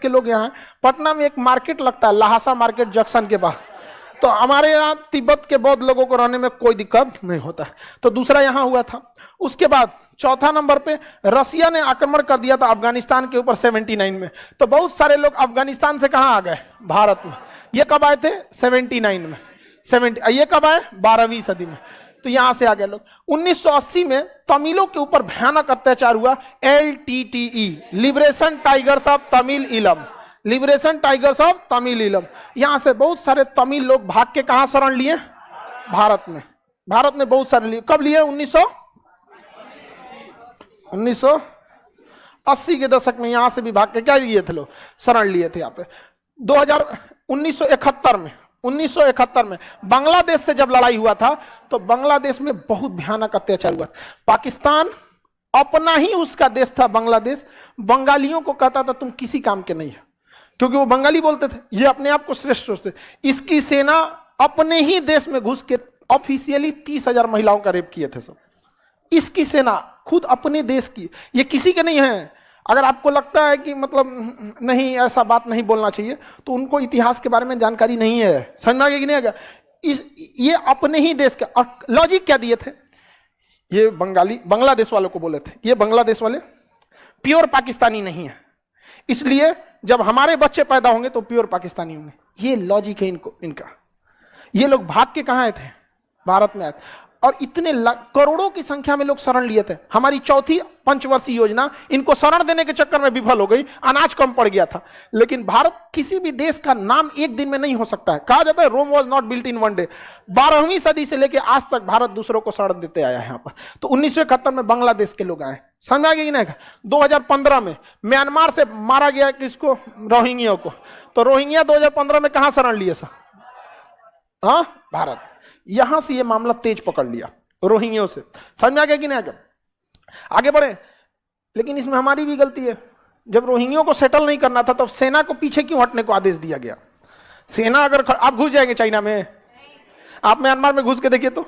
के लोग यहाँ पटना में एक मार्केट लगता है, लहासा मार्केट जंक्शन के पास। तो हमारे यहाँ तिब्बत के बौद्ध लोगों को रहने में कोई दिक्कत नहीं होता है। तो दूसरा यहाँ हुआ था। उसके बाद चौथा नंबर पे रसिया ने आक्रमण कर दिया था अफगानिस्तान के ऊपर 79 में। तो बहुत सारे लोग अफगानिस्तान से कहाँ आ गए? भारत में। ये कब आए थे? 79 में। ये कब आए? 12वीं सदी में। तो यहां से आ गए लोग। 1980 में तमिलों के ऊपर भयानक अत्याचार हुआ, LTTE, liberation tigers of Tamil इलम, लिबरेशन टाइगर्स ऑफ तमिल इलम। यहां से बहुत सारे तमिल लोग भाग के कहां शरण लिए? भारत में। भारत में बहुत सारे लिए। कब लिए? 1980 के दशक में यहां से भी भाग के क्या लिए थे लोग? शरण लिए थे यहाँ पे। 1971 में बांग्लादेश से जब लड़ाई हुआ था तो बांग्लादेश में बहुत भयानक अत्याचार हुआ। पाकिस्तान अपना ही उसका देश था बांग्लादेश, बंगालियों को कहता था तुम किसी काम के नहीं है, क्योंकि वो बंगाली बोलते थे, ये अपने आप को श्रेष्ठ सोचते। इसकी सेना अपने ही देश में घुस के ऑफिशियली 30,000 महिलाओं का रेप किए थे सब। इसकी सेना खुद अपने देश की, ये किसी के नहीं है। अगर आपको लगता है कि मतलब नहीं ऐसा बात नहीं बोलना चाहिए, तो उनको इतिहास के बारे में जानकारी नहीं है। समझ में आ गया कि नहीं आ गया? ये अपने ही देश के। और लॉजिक क्या दिए थे? ये बांग्लादेश वालों को बोले थे, ये बांग्लादेश वाले प्योर पाकिस्तानी नहीं है, इसलिए जब हमारे बच्चे पैदा होंगे तो प्योर पाकिस्तानी होंगे। ये लॉजिक है इनका। ये लोग भाग के कहां आए थे? भारत में आए थे। और इतने करोड़ों की संख्या में लोग शरण लिए थे। हमारी चौथी पंचवर्षीय योजना इनको शरण देने के चक्कर में विफल हो गई, अनाज कम पड़ गया था। लेकिन भारत किसी भी देश का नाम एक दिन में नहीं हो सकता है। कहा जाता है Rome was not built in one day. 12वीं सदी से लेकर आज तक भारत दूसरों को शरण देते आया है यहाँ पर। तो 1971 में बांग्लादेश के लोग आए। समझ आ गया कि नहीं? 2015 में म्यांमार से मारा गया किसको? रोहिंग्या को। तो रोहिंग्या 2015 में कहां शरण लिए? हाँ, भारत। यहां से ये मामला तेज पकड़ लिया रोहिंग्यों से। समझ में आ गया कि नहीं? आगे बढ़े। लेकिन इसमें हमारी भी गलती है। जब रोहिंग्यों को सेटल नहीं करना था तो सेना को पीछे क्यों हटने को आदेश दिया गया? सेना अगर आप घुस जाएंगे चाइना में, आप म्यांमार में घुस के देखिए तो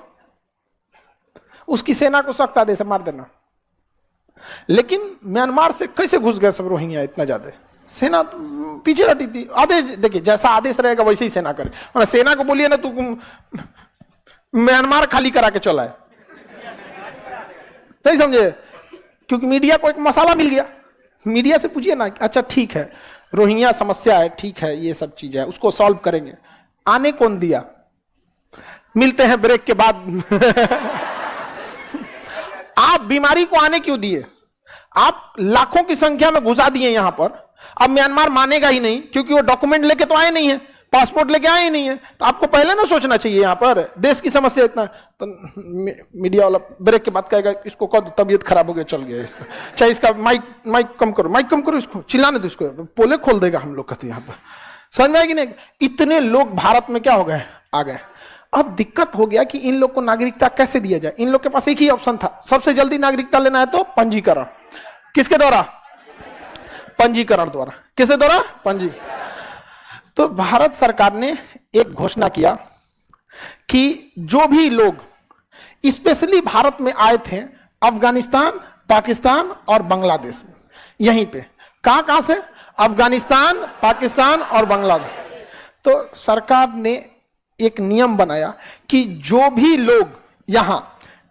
उसकी सेना को सख्त आदेश मार देना। लेकिन म्यांमार से कैसे घुस गए सब रोहिंग्या इतना ज्यादा? सेना पीछे हटी थी। आदेश देखिए, जैसा आदेश रहेगा वैसे ही सेना करे। सेना को बोलिए ना तू म्यांमार खाली करा के चला है, नहीं समझे? क्योंकि मीडिया को एक मसाला मिल गया। मीडिया से पूछिए ना, अच्छा ठीक है रोहिंग्या समस्या है, ठीक है ये सब चीज है, उसको सॉल्व करेंगे। आने कौन दिया? मिलते हैं ब्रेक के बाद। आप बीमारी को आने क्यों दिए? आप लाखों की संख्या में घुसा दिए यहां पर। अब म्यांमार मानेगा ही नहीं, क्योंकि वो डॉक्यूमेंट लेके तो आए नहीं है, पासपोर्ट लेके आए ही नहीं है। तो आपको पहले ना सोचना चाहिए यहां पर देश की समस्या इतना। तो मीडिया वाला ब्रेक के बाद कहेगा इसको कह दो, तबीयत खराब हो गया, चल गया इसका, चाहे इसका माइक कम करो, इसको चिल्लाने दो, इसको पोले खोल देगा हम लोग कहते यहां पर। समझ में आएगी नहीं? इतने लोग भारत में क्या हो गए? आ गए। अब दिक्कत हो गया कि इन लोग को नागरिकता कैसे दिया जाए। इन लोग के पास एक ही ऑप्शन था, सबसे जल्दी नागरिकता लेना है तो पंजीकरण। किसके द्वारा? पंजीकरण द्वारा। किसके द्वारा? पंजीकरण। तो भारत सरकार ने एक घोषणा किया कि जो भी लोग स्पेशली भारत में आए थे अफगानिस्तान, पाकिस्तान और बांग्लादेश में, यहीं पे कहां से? अफगानिस्तान, पाकिस्तान और बांग्लादेश। तो सरकार ने एक नियम बनाया कि जो भी लोग यहां,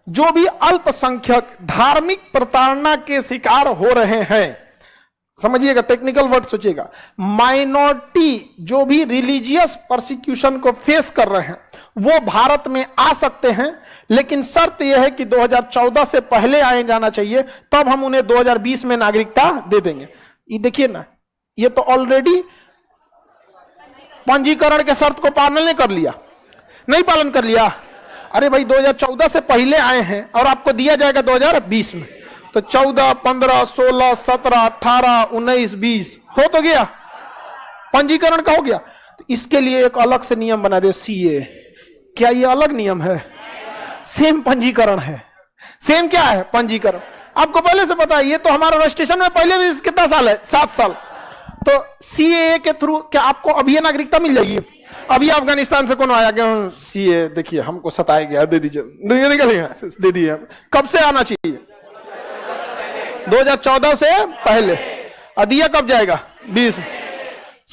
जो भी अल्पसंख्यक धार्मिक प्रताड़ना के शिकार हो रहे हैं, समझिएगा, टेक्निकल वर्ड सोचिएगा, माइनॉरिटी जो भी रिलीजियस परसिक्यूशन को फेस कर रहे हैं वो भारत में आ सकते हैं। लेकिन शर्त यह है कि 2014 से पहले आए जाना चाहिए, तब हम उन्हें 2020 में नागरिकता दे देंगे। ये देखिए ना, ये तो ऑलरेडी पंजीकरण के शर्त को पालन नहीं कर लिया, नहीं पालन कर लिया। अरे भाई 2014 से पहले आए हैं और आपको दिया जाएगा 2020 में, तो 14, 15, 16, 17, 18, 19, 20 हो तो गया, पंजीकरण का हो गया। तो इसके लिए एक अलग से नियम बना दे, CA। क्या ये अलग नियम है? सेम पंजीकरण है। सेम क्या है? पंजीकरण। आपको पहले से पता है, ये तो हमारा रजिस्ट्रेशन में पहले भी कितना साल है? 7 साल। तो CAA के थ्रू क्या आपको अभी ये नागरिकता मिल जाएगी? अभी अफगानिस्तान से कौन आया? CAA देखिए हमको सताया गया, दे दीजिए, दे दिए। कब से आना चाहिए? 2014 से पहले। दिया कब जाएगा? 20।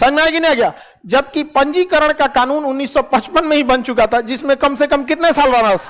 समझ में आ कि नहीं आ गया? जबकि पंजीकरण का कानून 1955 में ही बन चुका था, जिसमें कम से कम कितने साल वनवास